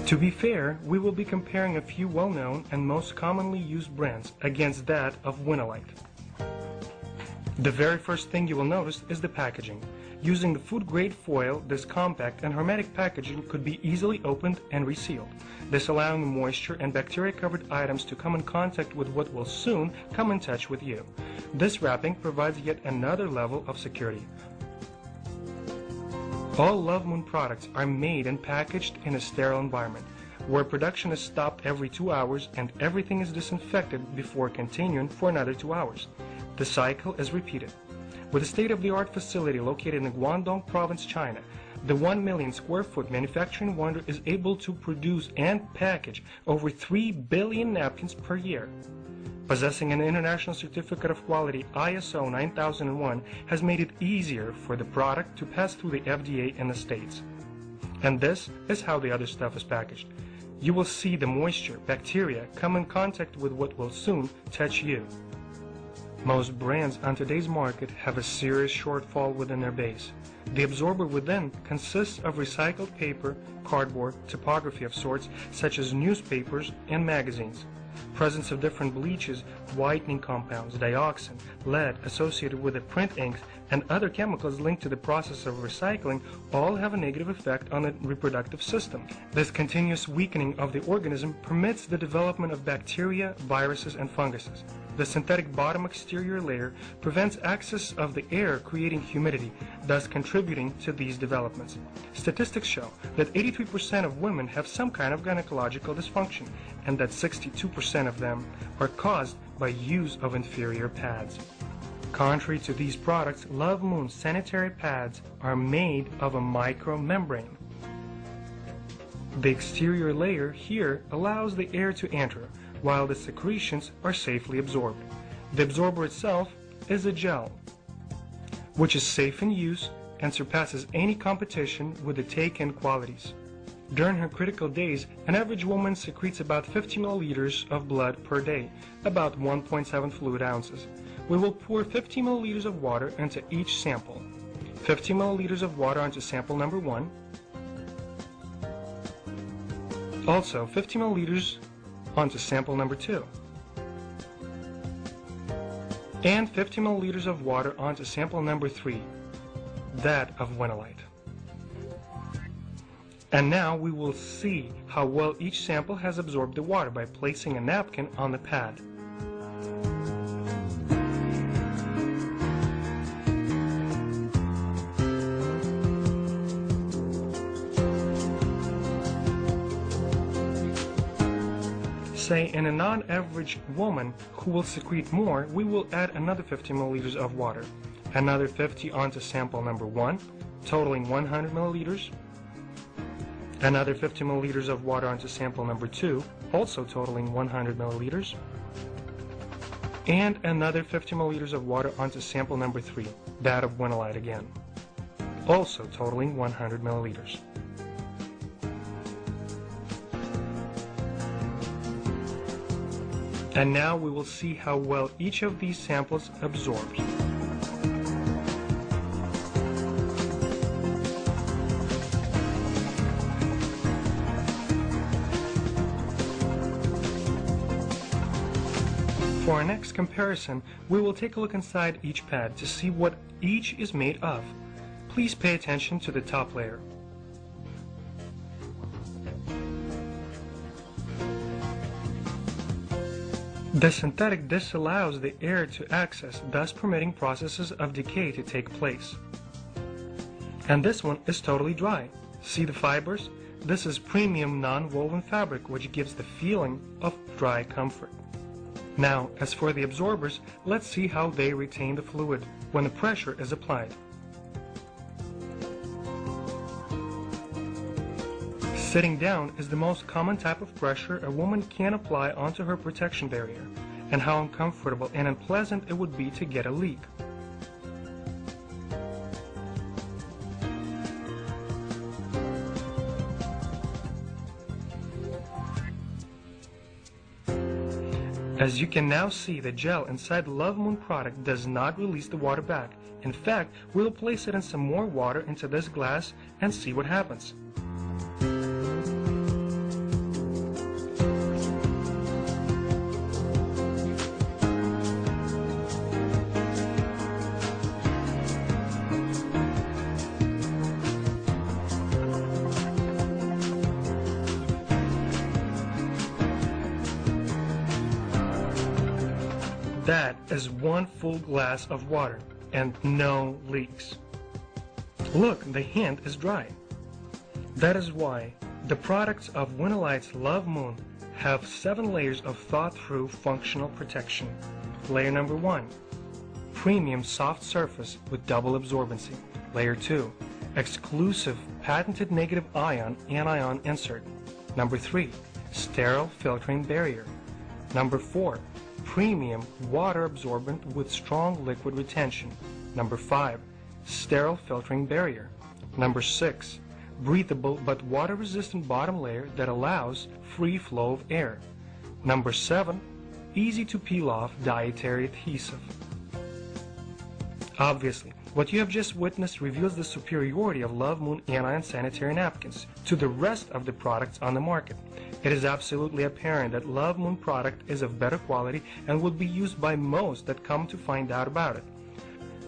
To be fair, we will be comparing a few well-known and most commonly used brands against that of Winalite. The very first thing you will notice is the packaging. Using the food-grade foil, this compact and hermetic packaging could be easily opened and resealed, this allowing moisture and bacteria-covered items to come in contact with what will soon come in touch with you. This wrapping provides yet another level of security. All Love Moon products are made and packaged in a sterile environment, where production is stopped every 2 hours and everything is disinfected before continuing for another 2 hours. The cycle is repeated. With a state-of-the-art facility located in Guangdong Province, China, the 1 million square foot manufacturing wonder is able to produce and package over 3 billion napkins per year. Possessing an international certificate of quality ISO 9001 has made it easier for the product to pass through the FDA in the States. And this is how the other stuff is packaged. You will see the moisture, bacteria come in contact with what will soon touch you. Most brands on today's market have a serious shortfall within their base. The absorber within consists of recycled paper, cardboard, typography of sorts such as newspapers and magazines. Presence of different bleaches, whitening compounds, dioxin, lead associated with the print inks, and other chemicals linked to the process of recycling all have a negative effect on the reproductive system. This continuous weakening of the organism permits the development of bacteria, viruses, and funguses. The synthetic bottom exterior layer prevents access of the air, creating humidity, thus contributing to these developments. Statistics show that 83% of women have some kind of gynecological dysfunction, and that 62% of them are caused by use of inferior pads. Contrary to these products, Love Moon sanitary pads are made of a micromembrane. The exterior layer here allows the air to enter, while the secretions are safely absorbed. The absorber itself is a gel, which is safe in use and surpasses any competition with the take-in qualities. During her critical days, an average woman secretes about 50 milliliters of blood per day, about 1.7 fluid ounces. We will pour 50 milliliters of water into each sample. 50 milliliters of water onto sample number 1. Also 50 milliliters onto sample number 2. And 50 milliliters of water onto sample number 3, that of Winalite. And now we will see how well each sample has absorbed the water by placing a napkin on the pad. Say in a non-average woman who will secrete more, we will add another 50 milliliters of water, another 50 onto sample number 1, totaling 100 milliliters, another 50 milliliters of water onto sample number 2, also totaling 100 milliliters, and another 50 milliliters of water onto sample number 3, that of Winalite again, also totaling 100 milliliters. And now we will see how well each of these samples absorbs. For our next comparison, we will take a look inside each pad to see what each is made of. Please pay attention to the top layer. The synthetic disallows the air to access, thus permitting processes of decay to take place. And this one is totally dry. See the fibers? This is premium non-woven fabric, which gives the feeling of dry comfort. Now, as for the absorbers, let's see how they retain the fluid when the pressure is applied. Sitting down is the most common type of pressure a woman can apply onto her protection barrier, and how uncomfortable and unpleasant it would be to get a leak. As you can now see, the gel inside the Love Moon product does not release the water back. In fact, we'll place it in some more water into this glass and see what happens. That is 1 full glass of water and no leaks. Look, the hand is dry. That is why the products of Winolights Love Moon have 7 layers of thought-through functional protection. Layer number 1, premium soft surface with double absorbency. Layer 2, exclusive patented negative ion anion insert. Number 3, sterile filtering barrier. Number 4, premium water absorbent with strong liquid retention. Number 5, sterile filtering barrier. Number 6, breathable but water-resistant bottom layer that allows free flow of air. Number 7, easy to peel off dietary adhesive. Obviously, what you have just witnessed reveals the superiority of Love Moon anion sanitary napkins to the rest of the products on the market. It is absolutely apparent that Love Moon product is of better quality and will be used by most that come to find out about it.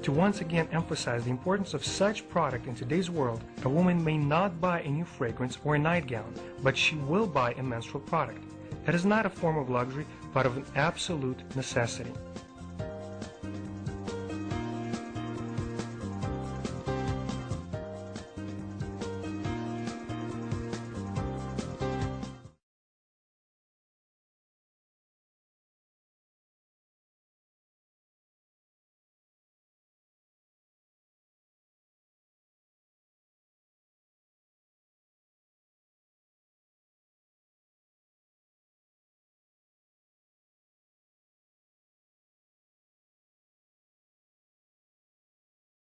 To once again emphasize the importance of such product in today's world, a woman may not buy a new fragrance or a nightgown, but she will buy a menstrual product. That is not a form of luxury, but of an absolute necessity.